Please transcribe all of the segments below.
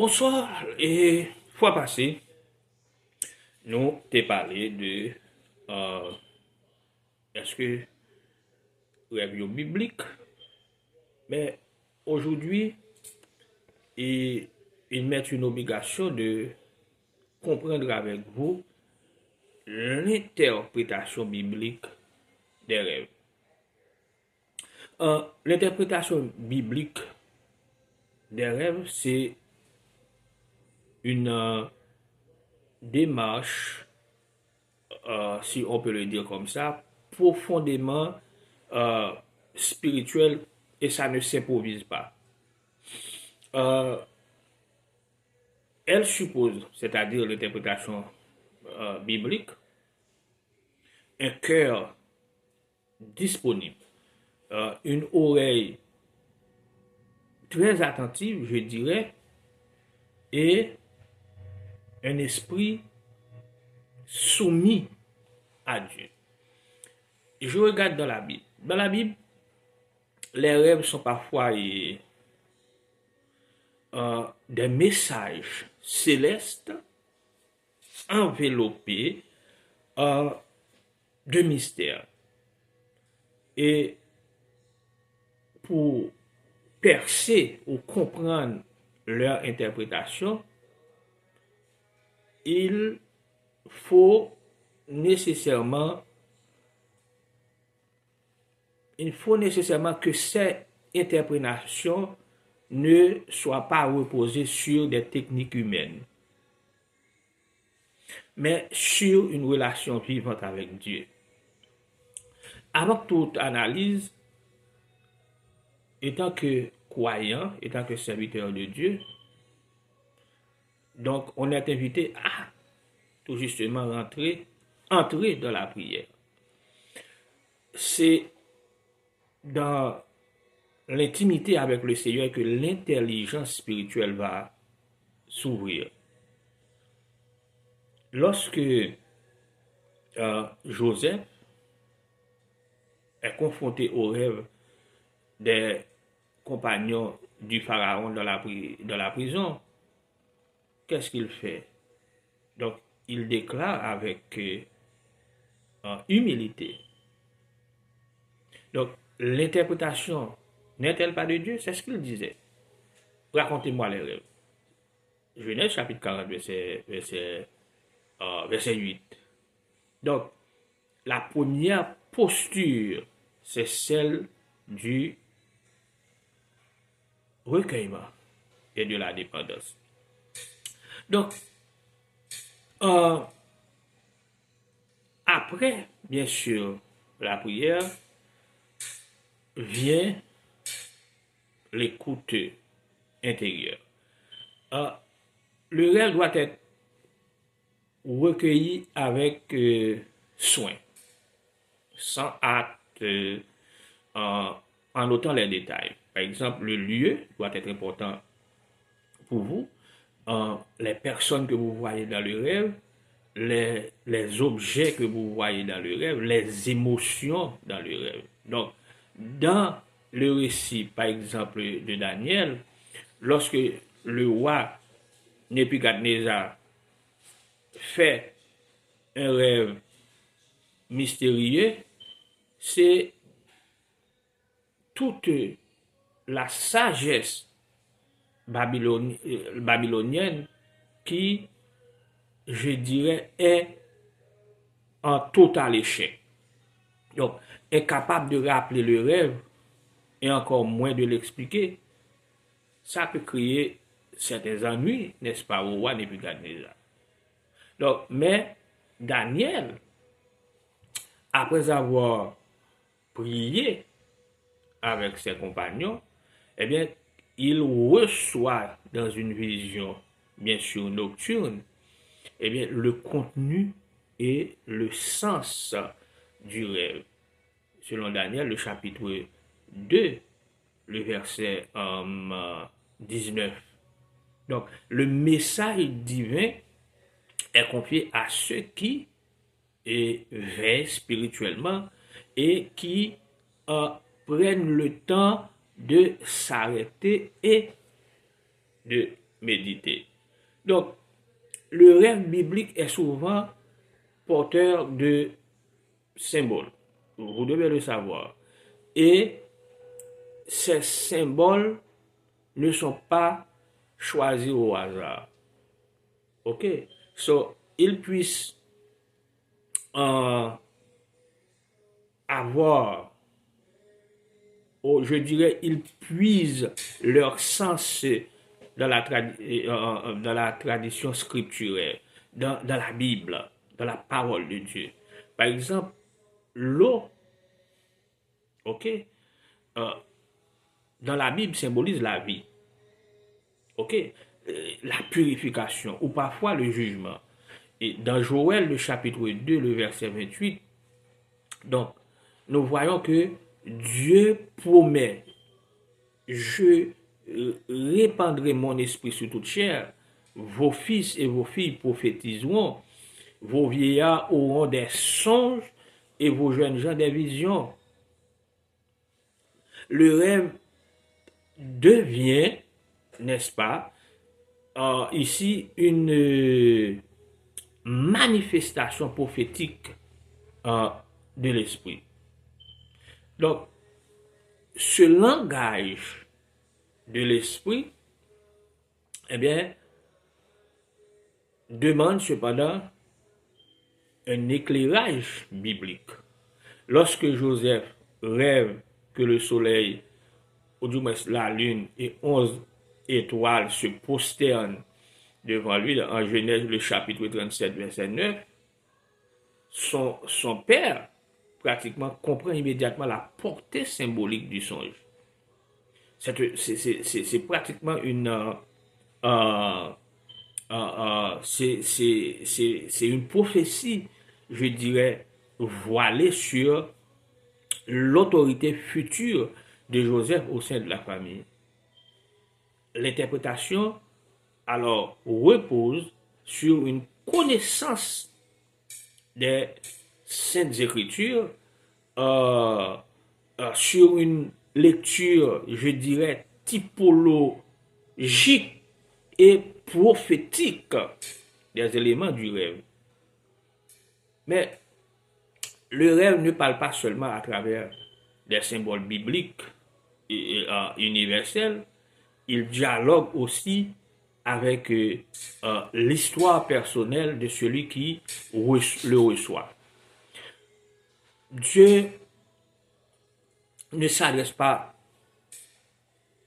Bonsoir, et fois passée, nous t'ai parlé de euh, est-ce que rêve biblique, mais aujourd'hui, il, il met une obligation de comprendre avec vous l'interprétation biblique des rêves. L'interprétation biblique des rêves, c'est une démarche, si on peut le dire comme ça, profondément euh, spirituelle et ça ne s'improvise pas. Euh, Elle suppose, c'est-à-dire l'interprétation biblique, un cœur disponible, une oreille très attentive, je dirais, et un esprit soumis à Dieu. Je regarde dans la Bible. Dans la Bible, les rêves sont parfois des messages célestes enveloppés de mystères. Et pour percer ou comprendre leur interprétation, il faut nécessairement, que cette interprétation ne soit pas reposée sur des techniques humaines, mais sur une relation vivante avec Dieu. Avant toute analyse, étant que croyant, étant que serviteur de Dieu, donc on est invité à tout justement entrer dans la prière. C'est dans l'intimité avec le Seigneur que l'intelligence spirituelle va s'ouvrir. Lorsque Joseph est confronté au rêve des compagnons du Pharaon dans la prison, qu'est-ce qu'il fait? Donc, il déclare avec humilité. Donc, l'interprétation n'est-elle pas de Dieu? C'est ce qu'il disait. Racontez-moi les rêves. Genèse chapitre 40, verset 8. Donc, la première posture, c'est celle du recueillement et de la dépendance. Donc, après, bien sûr, la prière, vient l'écoute intérieure. Le rêve doit être recueilli avec soin, sans hâte, en notant les détails. Par exemple, le lieu doit être important pour vous, les personnes que vous voyez dans le rêve, les objets que vous voyez dans le rêve, les émotions dans le rêve. Donc, dans le récit, par exemple, de Daniel, lorsque le roi Nebuchadnezzar fait un rêve mystérieux, c'est toute la sagesse babylonienne qui, je dirais, est en total échec. Donc, incapable de rappeler le rêve et encore moins de l'expliquer, ça peut créer certains ennuis, n'est-ce pas, au roi Nebuchadnezzar. Donc, mais Daniel, après avoir prié avec ses compagnons, eh bien, il reçoit dans une vision, bien sûr nocturne, eh bien, le contenu et le sens du rêve. Selon Daniel, le chapitre 2, le verset 19. Donc, le message divin est confié à ceux qui veillent spirituellement et qui prennent le temps de s'arrêter et de méditer. Donc, le rêve biblique est souvent porteur de symboles. Vous devez le savoir. Et ces symboles ne sont pas choisis au hasard. OK? So, ils puissent avoir, je dirais, ils puisent leur sens dans la tradition scripturaire, dans la Bible, dans la parole de Dieu. Par exemple, l'eau, ok, euh, dans la Bible symbolise la vie, ok, la purification ou parfois le jugement. Et dans Joël, le chapitre 2, le verset 28, donc, nous voyons que Dieu promet, je répandrai mon esprit sur toute chair, vos fils et vos filles prophétiseront, vos vieillards auront des songes et vos jeunes gens des visions. Le rêve devient, n'est-ce pas, ici une manifestation prophétique de l'esprit. Donc, ce langage de l'esprit, eh bien, demande cependant un éclairage biblique. Lorsque Joseph rêve que le soleil, ou du moins la lune et 11 étoiles se prosternent devant lui, en Genèse, le chapitre 37, verset 9, son père pratiquement comprend immédiatement la portée symbolique du songe. C'est pratiquement c'est une prophétie, je dirais, voilée sur l'autorité future de Joseph au sein de la famille. L'interprétation, alors, repose sur une connaissance des Saintes Écritures, sur une lecture, je dirais, typologique et prophétique des éléments du rêve. Mais le rêve ne parle pas seulement à travers des symboles bibliques et universels, il dialogue aussi avec l'histoire personnelle de celui qui le reçoit. Dieu ne s'adresse pas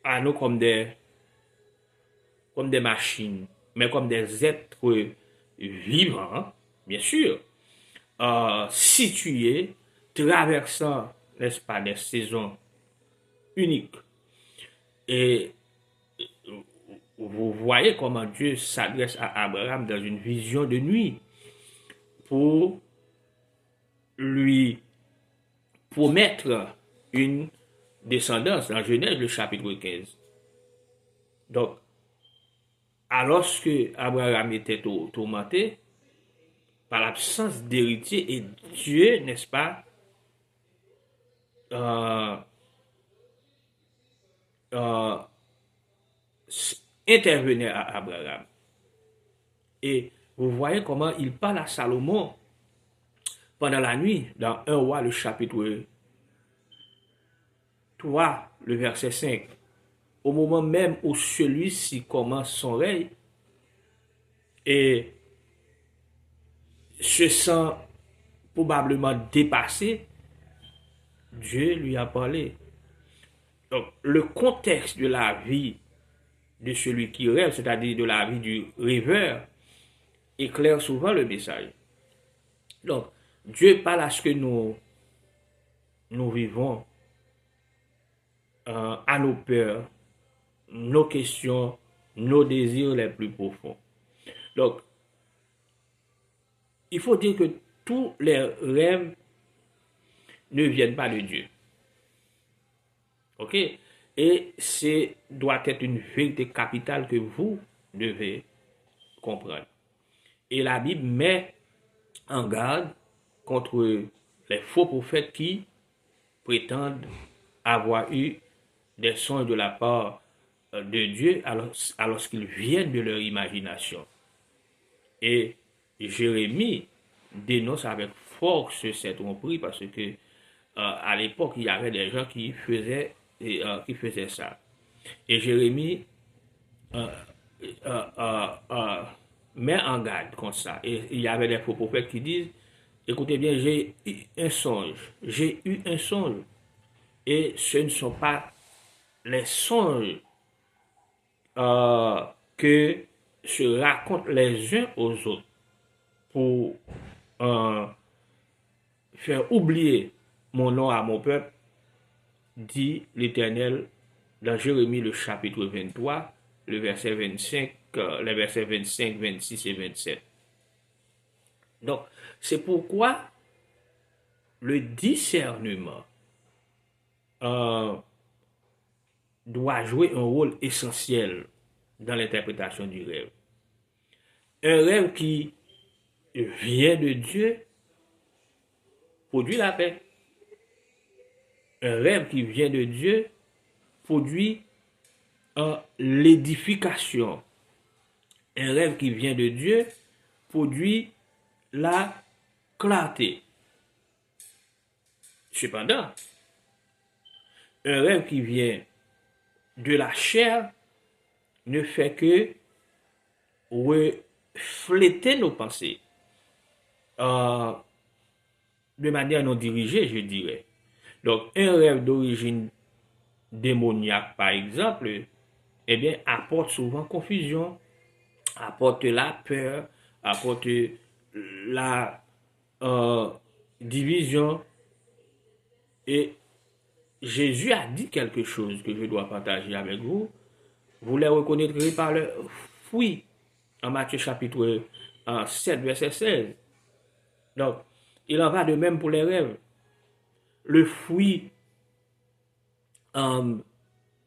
à nous comme des machines, mais comme des êtres vivants, bien sûr, situés, traversant, n'est-ce pas, des saisons uniques. Et vous voyez comment Dieu s'adresse à Abraham dans une vision de nuit pour lui promettre une descendance dans Genèse, le chapitre 15. Donc, alors que Abraham était tourmenté par l'absence d'héritier, et Dieu, n'est-ce pas, intervenait à Abraham. Et vous voyez comment il parle à Salomon pendant la nuit, dans 1 roi, le chapitre 3, le verset 5. Au moment même où celui-ci commence son règne et se sent probablement dépassé, Dieu lui a parlé. Donc, le contexte de la vie de celui qui rêve, c'est-à-dire de la vie du rêveur, éclaire souvent le message. Donc, Dieu parle à ce que nous vivons, à nos peurs, nos questions, nos désirs les plus profonds. Donc, il faut dire que tous les rêves ne viennent pas de Dieu. OK? Et c'est doit être une vérité capitale que vous devez comprendre. Et la Bible met en garde contre les faux prophètes qui prétendent avoir eu des songes de la part de Dieu alors qu'ils viennent de leur imagination. Et Jérémie dénonce avec force cette tromperie parce que à l'époque, il y avait des gens qui faisaient ça. Et Jérémie euh, euh, euh, euh, met en garde contre ça. Et il y avait des faux prophètes qui disent, écoutez bien, j'ai eu un songe. Et ce ne sont pas les songes que se racontent les uns aux autres pour euh, faire oublier mon nom à mon peuple, dit l'Éternel dans Jérémie le chapitre 23, le verset 25, les versets 25, 26 et 27. Donc, c'est pourquoi le discernement euh, doit jouer un rôle essentiel dans l'interprétation du rêve. Un rêve qui vient de Dieu produit la paix. Un rêve qui vient de Dieu produit l'édification. Un rêve qui vient de Dieu produit la clarté. Cependant, un rêve qui vient de la chair ne fait que refléter nos pensées de manière non dirigée, je dirais. Donc, un rêve d'origine démoniaque, par exemple, eh bien, apporte souvent confusion, apporte la peur, apporte la division. Et Jésus a dit quelque chose que je dois partager avec vous. Vous les reconnaîtrez par le fruit en Matthieu chapitre 7, verset 16. Donc, il en va de même pour les rêves. Le fruit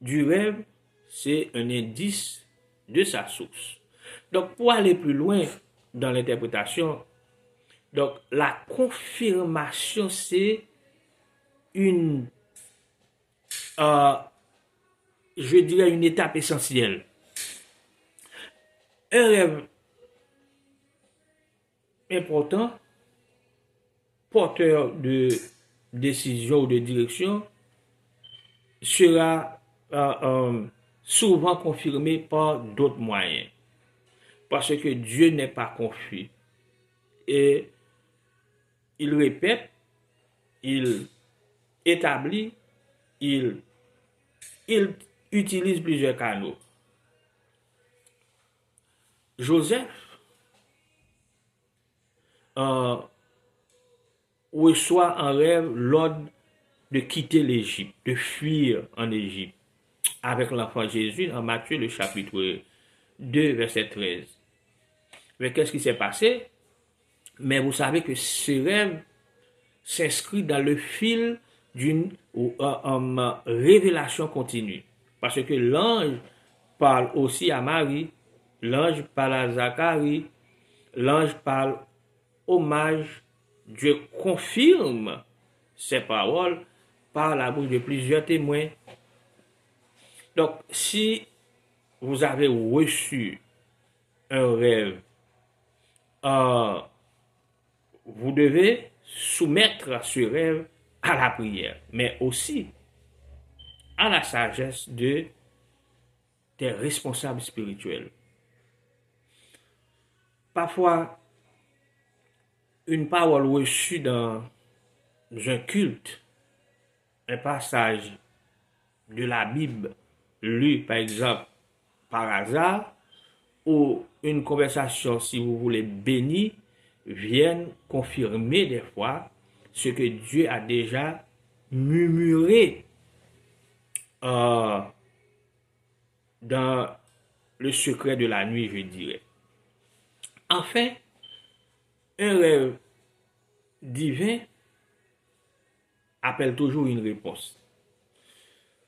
du rêve, c'est un indice de sa source. Donc, pour aller plus loin dans l'interprétation, donc la confirmation, c'est une, je dirais, une étape essentielle. Un rêve important, porteur de décision ou de direction, sera souvent confirmé par d'autres moyens. Parce que Dieu n'est pas confus. Et il répète, il établit, il utilise plusieurs canaux. Joseph reçoit en rêve l'ordre de quitter l'Égypte, de fuir en Égypte, avec l'enfant Jésus en Matthieu le chapitre 2, verset 13. Mais qu'est-ce qui s'est passé? Mais vous savez que ce rêve s'inscrit dans le fil d'une révélation continue. Parce que l'ange parle aussi à Marie, l'ange parle à Zacharie, l'ange parle aux mages. Dieu confirme ces paroles par la bouche de plusieurs témoins. Donc, si vous avez reçu un rêve, vous devez soumettre ce rêve à la prière, mais aussi à la sagesse des responsables spirituels. Parfois, une parole reçue dans un culte, un passage de la Bible lu par exemple par hasard, ou une conversation, si vous voulez, bénie, viennent confirmer des fois ce que Dieu a déjà murmuré dans le secret de la nuit, je dirais. Enfin, un rêve divin appelle toujours une réponse.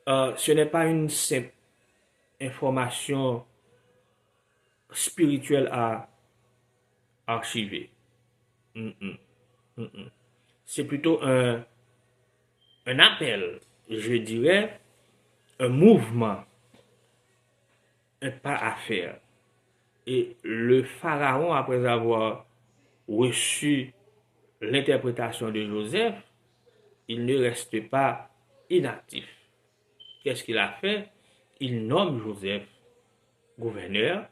Ce n'est pas une simple information spirituelle à archiver. C'est plutôt un appel, je dirais, un mouvement un pas à faire. Et le pharaon, après avoir reçu l'interprétation de Joseph, il ne reste pas inactif. Qu'est-ce qu'il a fait? Il nomme Joseph gouverneur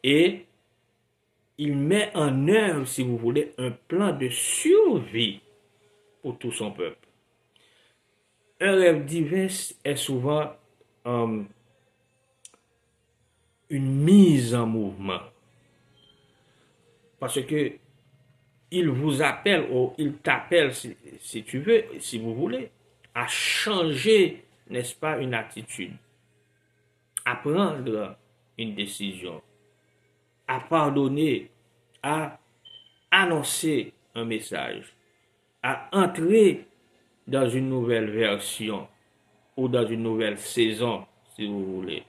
et il met en œuvre, si vous voulez, un plan de survie pour tout son peuple. Un rêve divin est souvent une mise en mouvement. Parce que il vous appelle, ou il t'appelle, si tu veux, si vous voulez, à changer, n'est-ce pas, une attitude, à prendre une décision, à pardonner, à annoncer un message, à entrer dans une nouvelle version ou dans une nouvelle saison, si vous voulez.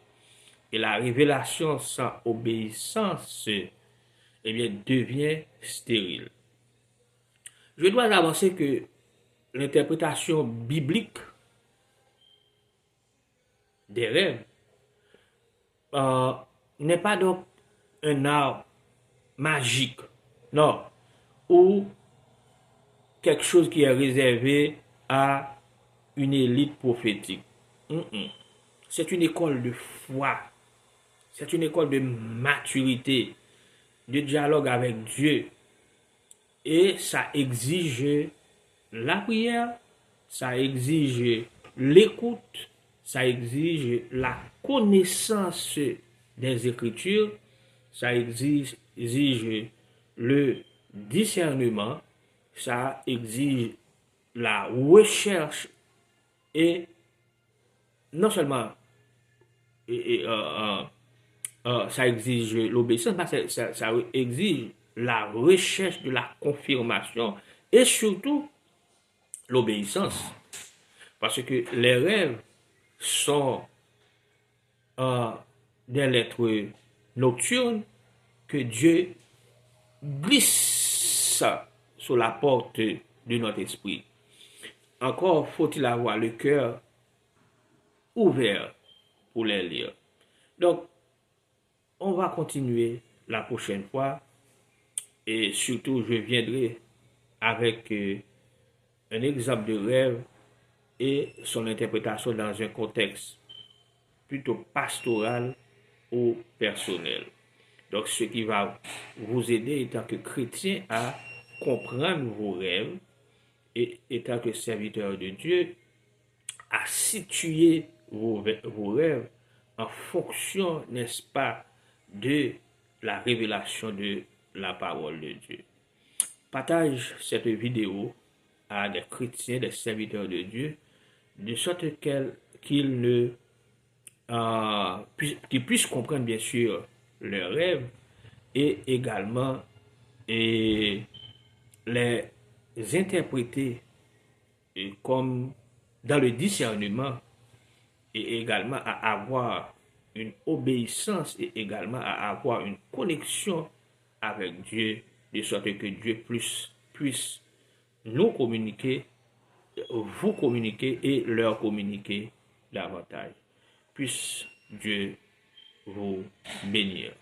Et la révélation sans obéissance, eh bien, devient stérile. Je dois avancer que l'interprétation biblique des rêves n'est pas donc un art magique, non, ou quelque chose qui est réservé à une élite prophétique. C'est une école de foi, c'est une école de maturité, de dialogue avec Dieu. Et ça exige la prière, ça exige l'écoute, ça exige la connaissance des Écritures, ça exige le discernement, ça exige la recherche et non seulement ça exige l'obéissance, mais ça exige la recherche de la confirmation et surtout l'obéissance. Parce que les rêves sont des lettres nocturnes que Dieu glisse sur la porte de notre esprit. Encore faut-il avoir le cœur ouvert pour les lire. Donc, on va continuer la prochaine fois et surtout je viendrai avec un exemple de rêve et son interprétation dans un contexte plutôt pastoral ou personnel. Donc, ce qui va vous aider en tant que chrétien à comprendre vos rêves et étant que serviteur de Dieu, à situer vos rêves en fonction, n'est-ce pas, de la révélation de la parole de Dieu. Partage cette vidéo à des chrétiens, des serviteurs de Dieu, de sorte qu'ils puissent comprendre bien sûr leurs rêves et également les interpréter comme dans le discernement et également à avoir une obéissance et également à avoir une connexion avec Dieu, de sorte que Dieu puisse nous communiquer, vous communiquer et leur communiquer davantage. Puisse Dieu vous bénir.